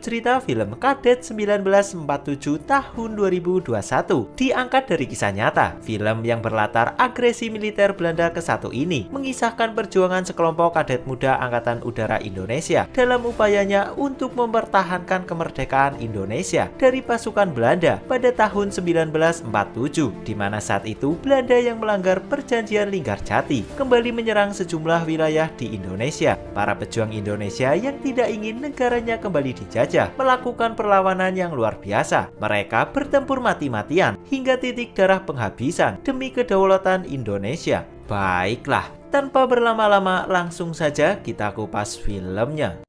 cerita film Kadet 1947 tahun 2021 diangkat dari kisah nyata. Film yang berlatar agresi militer Belanda ke-1 ini mengisahkan perjuangan sekelompok kadet muda Angkatan Udara Indonesia dalam upayanya untuk mempertahankan kemerdekaan Indonesia dari pasukan Belanda pada tahun 1947, di mana saat itu Belanda yang melanggar perjanjian Linggarjati kembali menyerang sejumlah wilayah di Indonesia. Para pejuang Indonesia yang tidak ingin negaranya kembali dijajah melakukan perlawanan yang luar biasa. Mereka bertempur mati-matian hingga titik darah penghabisan demi kedaulatan Indonesia. Baiklah, tanpa berlama-lama langsung saja kita kupas filmnya.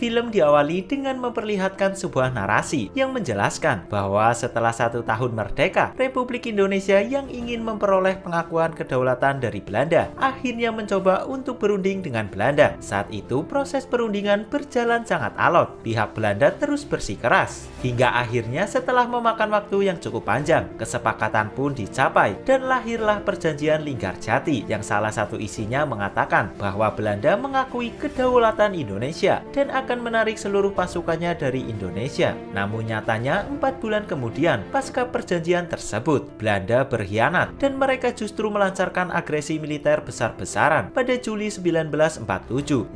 Film diawali dengan memperlihatkan sebuah narasi yang menjelaskan bahwa setelah 1 tahun merdeka, Republik Indonesia yang ingin memperoleh pengakuan kedaulatan dari Belanda akhirnya mencoba untuk berunding dengan Belanda. Saat itu proses perundingan berjalan sangat alot. Pihak Belanda terus bersikeras. Hingga akhirnya setelah memakan waktu yang cukup panjang, kesepakatan pun dicapai dan lahirlah perjanjian Linggarjati yang salah satu isinya mengatakan bahwa Belanda mengakui kedaulatan Indonesia dan akan menarik seluruh pasukannya dari Indonesia. Namun nyatanya 4 bulan kemudian pasca perjanjian tersebut, Belanda berkhianat dan mereka justru melancarkan agresi militer besar-besaran pada Juli 1947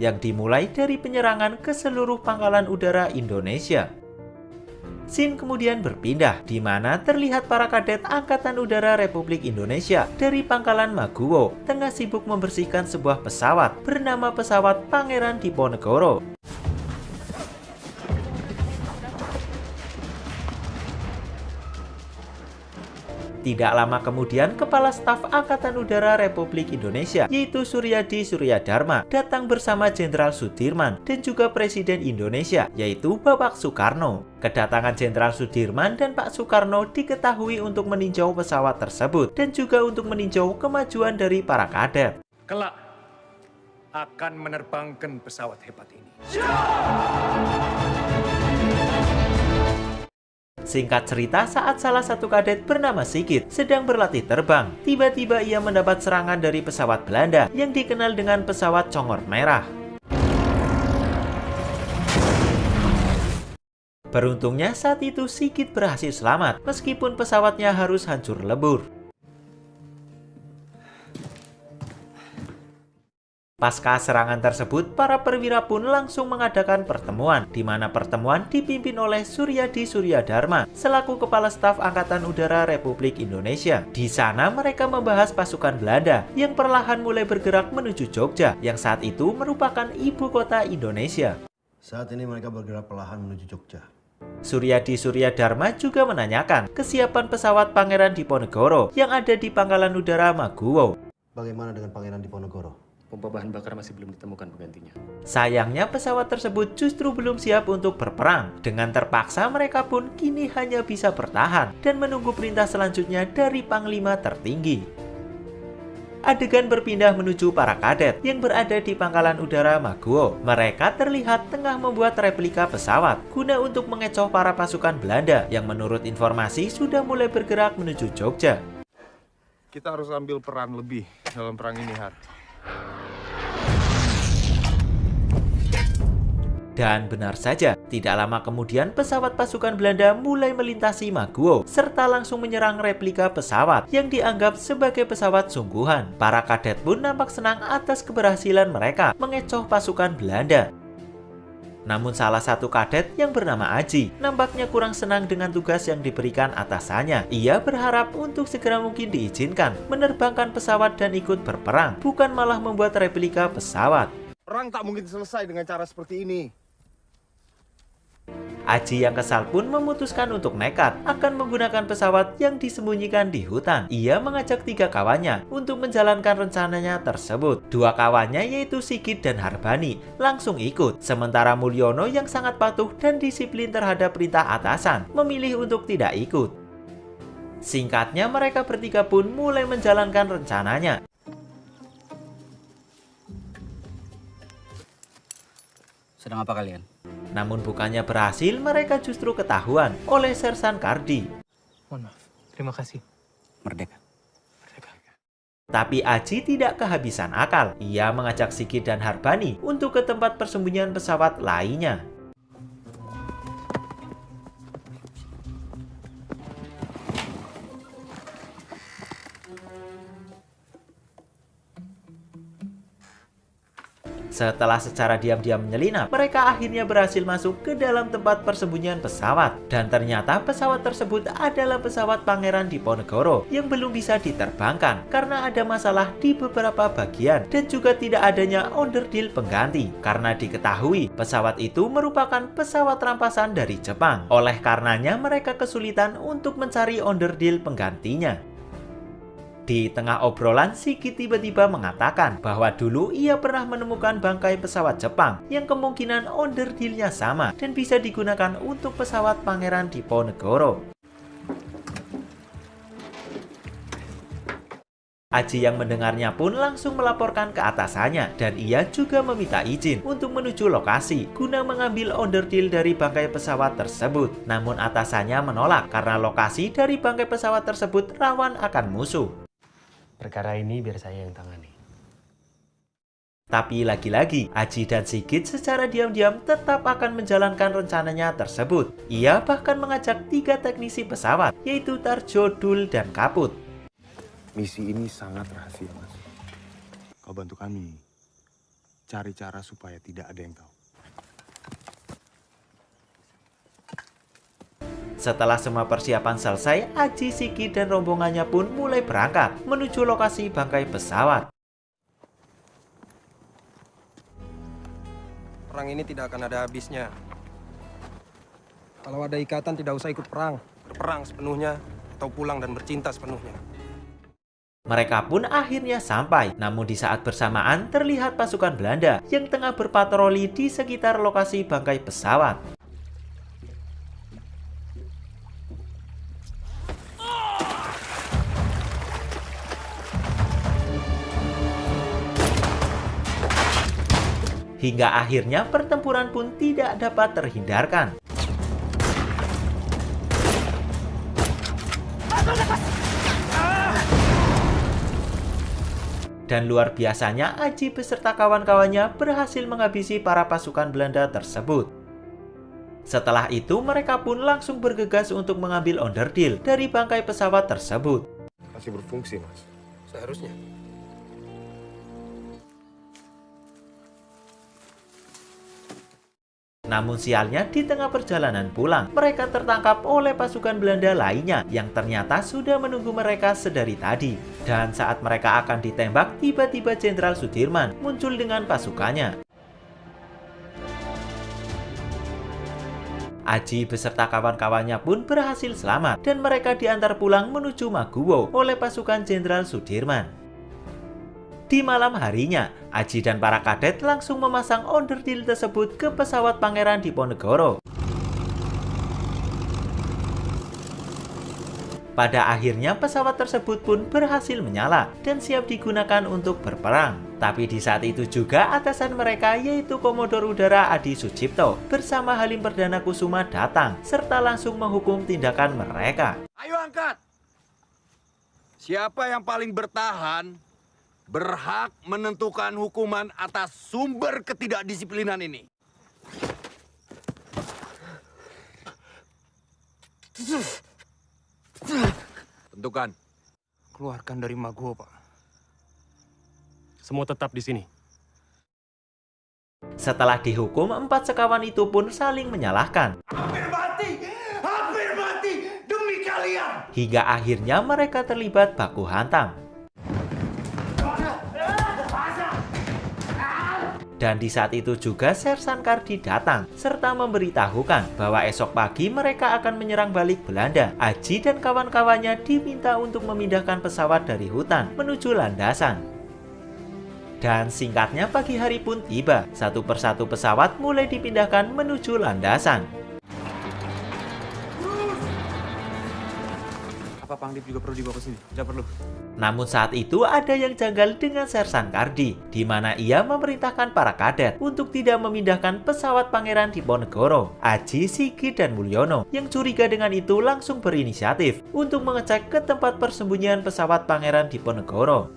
yang dimulai dari penyerangan ke seluruh pangkalan udara Indonesia. Scene kemudian berpindah, di mana terlihat para kadet Angkatan Udara Republik Indonesia dari pangkalan Maguwo tengah sibuk membersihkan sebuah pesawat bernama pesawat Pangeran Diponegoro. Tidak lama kemudian, Kepala Staf Angkatan Udara Republik Indonesia, yaitu Suryadi Suryadharma, datang bersama Jenderal Sudirman dan juga Presiden Indonesia, yaitu Bapak Soekarno. Kedatangan Jenderal Sudirman dan Pak Soekarno diketahui untuk meninjau pesawat tersebut dan juga untuk meninjau kemajuan dari para kadet. Kelak akan menerbangkan pesawat hebat ini. Singkat cerita, saat salah satu kadet bernama Sigit sedang berlatih terbang, tiba-tiba ia mendapat serangan dari pesawat Belanda yang dikenal dengan pesawat Congor Merah. Beruntungnya saat itu Sigit berhasil selamat meskipun pesawatnya harus hancur lebur. Pasca serangan tersebut, para perwira pun langsung mengadakan pertemuan, di mana pertemuan dipimpin oleh Suryadi Suryadharma selaku Kepala Staf Angkatan Udara Republik Indonesia. Di sana mereka membahas pasukan Belanda yang perlahan mulai bergerak menuju Jogja, yang saat itu merupakan ibu kota Indonesia. Saat ini mereka bergerak perlahan menuju Jogja. Suryadi Suryadharma juga menanyakan kesiapan pesawat Pangeran Diponegoro yang ada di pangkalan udara Maguwo. Bagaimana dengan Pangeran Diponegoro? Pompa bahan bakar masih belum ditemukan penggantinya. Sayangnya pesawat tersebut justru belum siap untuk berperang. Dengan terpaksa mereka pun kini hanya bisa bertahan dan menunggu perintah selanjutnya dari Panglima tertinggi. Adegan berpindah menuju para kadet yang berada di pangkalan udara Maguwo. Mereka terlihat tengah membuat replika pesawat guna untuk mengecoh para pasukan Belanda yang menurut informasi sudah mulai bergerak menuju Jogja. Kita harus ambil peran lebih dalam perang ini, Har. Dan benar saja, tidak lama kemudian pesawat pasukan Belanda mulai melintasi Maguwo serta langsung menyerang replika pesawat yang dianggap sebagai pesawat sungguhan. Para kadet pun nampak senang atas keberhasilan mereka mengecoh pasukan Belanda. Namun salah satu kadet yang bernama Aji nampaknya kurang senang dengan tugas yang diberikan atasannya. Ia berharap untuk segera mungkin diizinkan menerbangkan pesawat dan ikut berperang, bukan malah membuat replika pesawat. Perang tak mungkin selesai dengan cara seperti ini. Aji yang kesal pun memutuskan untuk nekat akan menggunakan pesawat yang disembunyikan di hutan. Ia mengajak 3 kawannya untuk menjalankan rencananya tersebut. 2 kawannya yaitu Sigit dan Harbani langsung ikut. Sementara Mulyono yang sangat patuh dan disiplin terhadap perintah atasan memilih untuk tidak ikut. Singkatnya mereka bertiga pun mulai menjalankan rencananya. Sedang apa kalian? Namun bukannya berhasil, mereka justru ketahuan oleh Sersan Kardi. Mohon maaf. Terima kasih. Merdeka. Tapi Aji tidak kehabisan akal. Ia mengajak Sigit dan Harbani untuk ke tempat persembunyian pesawat lainnya. Setelah secara diam-diam menyelinap, mereka akhirnya berhasil masuk ke dalam tempat persembunyian pesawat. Dan ternyata pesawat tersebut adalah pesawat Pangeran Diponegoro yang belum bisa diterbangkan karena ada masalah di beberapa bagian dan juga tidak adanya onderdil pengganti. Karena diketahui pesawat itu merupakan pesawat rampasan dari Jepang. Oleh karenanya mereka kesulitan untuk mencari onderdil penggantinya. Di tengah obrolan, Sigit tiba-tiba mengatakan bahwa dulu ia pernah menemukan bangkai pesawat Jepang yang kemungkinan onderdilnya sama dan bisa digunakan untuk pesawat Pangeran Diponegoro. Aji yang mendengarnya pun langsung melaporkan ke atasannya dan ia juga meminta izin untuk menuju lokasi guna mengambil onderdil dari bangkai pesawat tersebut. Namun atasannya menolak karena lokasi dari bangkai pesawat tersebut rawan akan musuh. Perkara ini biar saya yang tangani. Tapi lagi-lagi, Aji dan Sigit secara diam-diam tetap akan menjalankan rencananya tersebut. Ia bahkan mengajak 3 teknisi pesawat, yaitu Tarjo, Dul, dan Kaput. Misi ini sangat rahasia, Mas. Kau bantu kami cari cara supaya tidak ada yang tahu. Setelah semua persiapan selesai, Aji, Sigit, dan rombongannya pun mulai berangkat menuju lokasi bangkai pesawat. Perang ini tidak akan ada habisnya. Kalau ada ikatan tidak usah ikut perang. Berperang sepenuhnya atau pulang dan bercinta sepenuhnya. Mereka pun akhirnya sampai, namun di saat bersamaan terlihat pasukan Belanda yang tengah berpatroli di sekitar lokasi bangkai pesawat. Hingga akhirnya pertempuran pun tidak dapat terhindarkan. Dan luar biasanya Aji beserta kawan-kawannya berhasil menghabisi para pasukan Belanda tersebut. Setelah itu mereka pun langsung bergegas untuk mengambil onderdil dari bangkai pesawat tersebut. Masih berfungsi, Mas. Seharusnya. Namun sialnya di tengah perjalanan pulang, mereka tertangkap oleh pasukan Belanda lainnya yang ternyata sudah menunggu mereka sedari tadi. Dan saat mereka akan ditembak, tiba-tiba Jenderal Sudirman muncul dengan pasukannya. Aji beserta kawan-kawannya pun berhasil selamat dan mereka diantar pulang menuju Maguwo oleh pasukan Jenderal Sudirman. Di malam harinya, Aji dan para kadet langsung memasang onderdil tersebut ke pesawat Pangeran Diponegoro. Pada akhirnya pesawat tersebut pun berhasil menyala dan siap digunakan untuk berperang. Tapi di saat itu juga atasan mereka yaitu Komodor Udara Adi Sucipto bersama Halim Perdana Kusuma datang serta langsung menghukum tindakan mereka. Ayo angkat! Siapa yang paling bertahan berhak menentukan hukuman atas sumber ketidakdisiplinan ini. Tentukan. Keluarkan dari Maguwo, Pak. Semua tetap di sini. Setelah dihukum, 4 sekawan itu pun saling menyalahkan. Hampir mati demi kalian. Hingga akhirnya mereka terlibat baku hantam. Dan di saat itu juga Sersan Kardi datang serta memberitahukan bahwa esok pagi mereka akan menyerang balik Belanda. Aji dan kawan-kawannya diminta untuk memindahkan pesawat dari hutan menuju landasan. Dan singkatnya pagi hari pun tiba. Satu persatu pesawat mulai dipindahkan menuju landasan. Apa Pangdip juga perlu dibawa ke sini? Tidak perlu. Namun saat itu ada yang janggal dengan Sersan Kardi, di mana ia memerintahkan para kadet untuk tidak memindahkan pesawat Pangeran Diponegoro. Aji, Sigit, dan Mulyono yang curiga dengan itu langsung berinisiatif untuk mengecek ke tempat persembunyian pesawat Pangeran Diponegoro.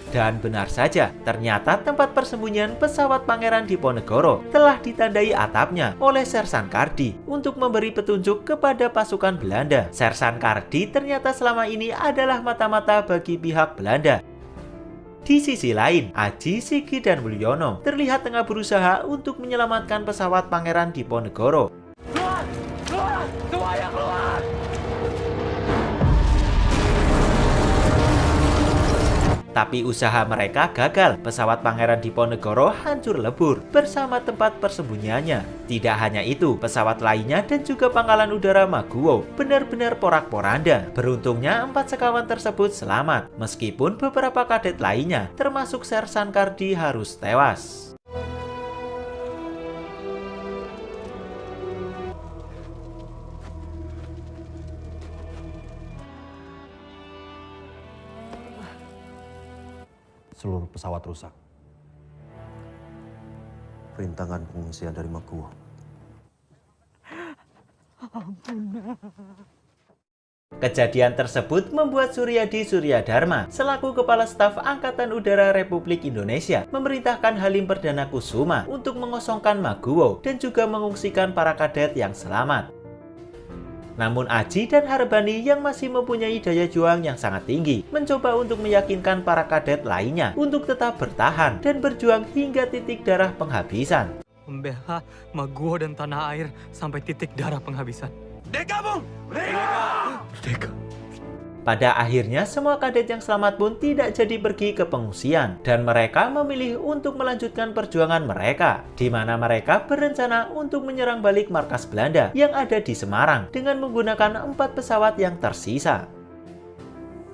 Dan benar saja, ternyata tempat persembunyian pesawat Pangeran Diponegoro telah ditandai atapnya oleh Sersan Kardi untuk memberi petunjuk kepada pasukan Belanda. Sersan Kardi ternyata selama ini adalah mata-mata bagi pihak Belanda. Di sisi lain, Aji, Sigit, dan Mulyono terlihat tengah berusaha untuk menyelamatkan pesawat Pangeran Diponegoro. Keluar! Keluar! Semuanya keluar! Tapi usaha mereka gagal. Pesawat Pangeran Diponegoro hancur lebur bersama tempat persembunyiannya. Tidak hanya itu, pesawat lainnya dan juga pangkalan udara Maguwo benar-benar porak-poranda. Beruntungnya 4 sekawan tersebut selamat, meskipun beberapa kadet lainnya, termasuk Sersan Kardi, harus tewas. Seluruh pesawat rusak. Rintangan pengungsian dari Maguwo. Kejadian tersebut membuat Suryadi Suryadharma selaku Kepala Staf Angkatan Udara Republik Indonesia memerintahkan Halim Perdana Kusuma untuk mengosongkan Maguwo dan juga mengungsikan para kadet yang selamat. Namun Aji dan Harbani yang masih mempunyai daya juang yang sangat tinggi mencoba untuk meyakinkan para kadet lainnya untuk tetap bertahan dan berjuang hingga titik darah penghabisan. Membela Maguwo dan tanah air sampai titik darah penghabisan. Merdeka, Bung! Merdeka! Merdeka. Pada akhirnya semua kadet yang selamat pun tidak jadi pergi ke pengungsian dan mereka memilih untuk melanjutkan perjuangan mereka, di mana mereka berencana untuk menyerang balik markas Belanda yang ada di Semarang dengan menggunakan 4 pesawat yang tersisa.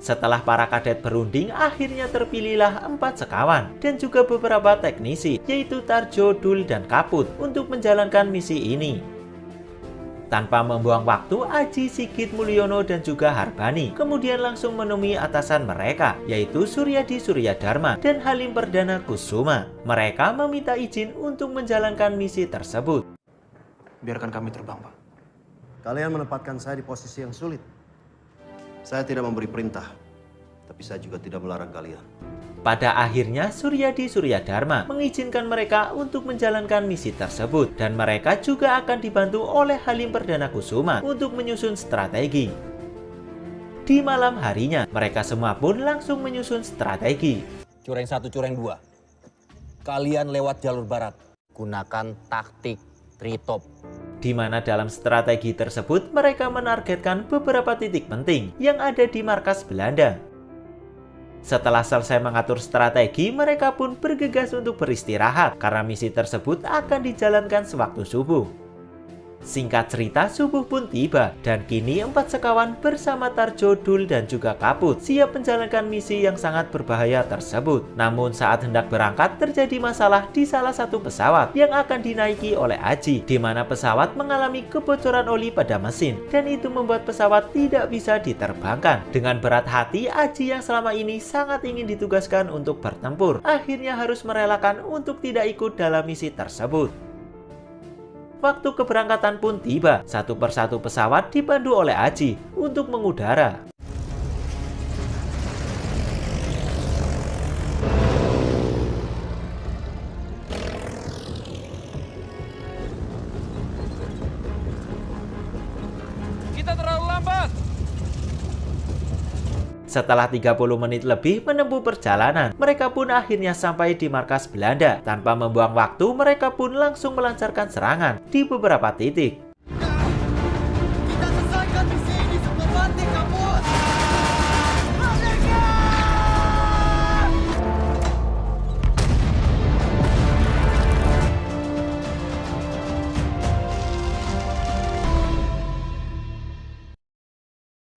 Setelah para kadet berunding, akhirnya terpilihlah 4 sekawan dan juga beberapa teknisi, yaitu Tarjo, Dul, dan Kaput untuk menjalankan misi ini. Tanpa membuang waktu, Aji, Sigit, Mulyono, dan juga Harbani kemudian langsung menemui atasan mereka, yaitu Suryadi Suryadharma dan Halim Perdana Kusuma. Mereka meminta izin untuk menjalankan misi tersebut. Biarkan kami terbang, Pak. Kalian menempatkan saya di posisi yang sulit. Saya tidak memberi perintah, tapi saya juga tidak melarang kalian. Pada akhirnya, Suryadi Suryadharma mengizinkan mereka untuk menjalankan misi tersebut dan mereka juga akan dibantu oleh Halim Perdana Kusuma untuk menyusun strategi. Di malam harinya, mereka semua pun langsung menyusun strategi. Cureng 1, cureng 2. Kalian lewat jalur barat. Gunakan taktik tritop. Di mana dalam strategi tersebut mereka menargetkan beberapa titik penting yang ada di markas Belanda. Setelah selesai mengatur strategi, mereka pun bergegas untuk beristirahat karena misi tersebut akan dijalankan sewaktu subuh. Singkat cerita, subuh pun tiba dan kini 4 sekawan bersama Tarjo, Dul, dan juga Kaput siap menjalankan misi yang sangat berbahaya tersebut. Namun saat hendak berangkat terjadi masalah di salah satu pesawat yang akan dinaiki oleh Aji, di mana pesawat mengalami kebocoran oli pada mesin dan itu membuat pesawat tidak bisa diterbangkan. Dengan berat hati, Aji yang selama ini sangat ingin ditugaskan untuk bertempur akhirnya harus merelakan untuk tidak ikut dalam misi tersebut. Waktu keberangkatan pun tiba, satu persatu pesawat dipandu oleh Aji untuk mengudara. Kita terlalu lambat! Setelah 30 menit lebih menempuh perjalanan, mereka pun akhirnya sampai di markas Belanda. Tanpa membuang waktu, mereka pun langsung melancarkan serangan di beberapa titik. Kita selesaikan misi ini sebelum mati, Kaput!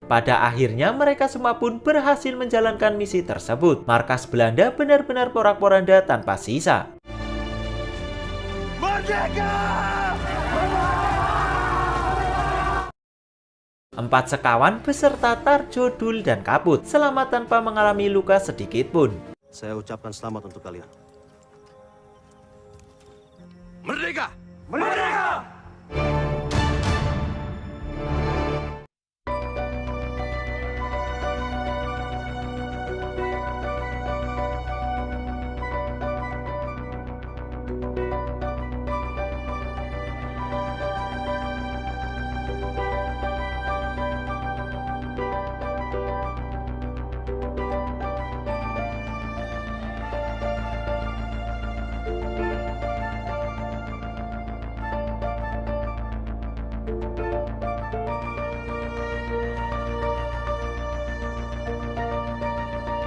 Pada akhirnya mereka semua pun berhasil menjalankan misi tersebut. Markas Belanda benar-benar porak-poranda tanpa sisa. Merdeka! 4 sekawan beserta Tarjo, Dul, dan Kaput selamat tanpa mengalami luka sedikit pun. Saya ucapkan selamat untuk kalian. Merdeka! Merdeka!